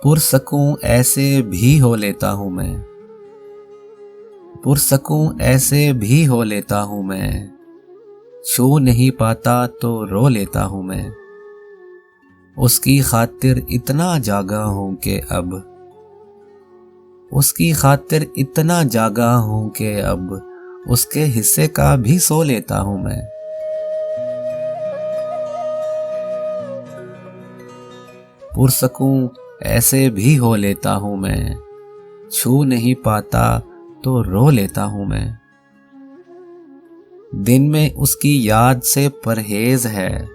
पुरसकूं ऐसे भी हो लेता हूँ मैं, पुरसकूं ऐसे भी हो लेता हूँ मैं, छू नहीं पाता तो रो लेता हूँ मैं। उसकी खातिर इतना जागा हूँ कि अब, उसकी खातिर इतना जागा हूँ कि अब उसके हिस्से का भी सो लेता हूँ मैं। पुरसकूं ऐसे भी हो लेता हूँ मैं, छू नहीं पाता तो रो लेता हूँ मैं। दिन में उसकी याद से परहेज है,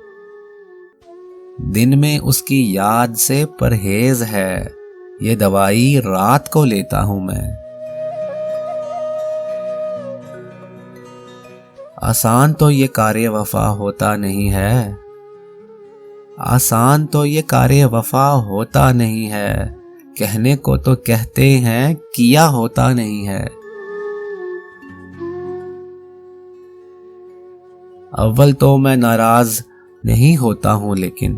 दिन में उसकी याद से परहेज है, ये दवाई रात को लेता हूं मैं। आसान तो ये कार्य वफा होता नहीं है, आसान तो ये कार्य वफा होता नहीं है, कहने को तो कहते हैं किया होता नहीं है। अव्वल तो मैं नाराज नहीं होता हूं लेकिन,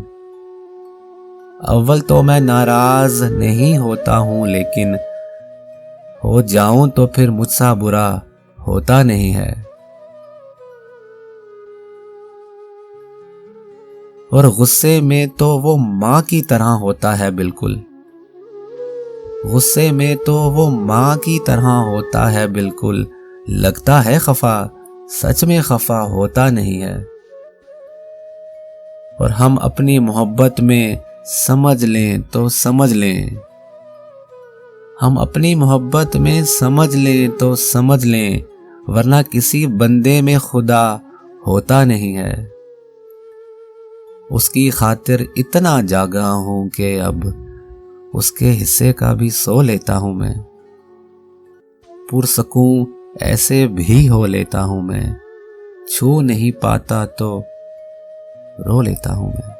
अव्वल तो मैं नाराज नहीं होता हूं लेकिन, हो जाऊं तो फिर मुझसा बुरा होता नहीं है। और गुस्से में तो वो माँ की तरह होता है बिल्कुल, गुस्से में तो वो माँ की तरह होता है बिल्कुल, लगता है खफा सच में खफा होता नहीं है। और हम अपनी मोहब्बत में समझ लें तो समझ लें, हम अपनी मोहब्बत में समझ लें तो समझ लें, वरना किसी बंदे में खुदा होता नहीं है। उसकी खातिर इतना जागा हूं कि अब उसके हिस्से का भी सो लेता हूं मैं। पुरसकूं ऐसे भी हो लेता हूं मैं, छू नहीं पाता तो रो लेता हूं मैं।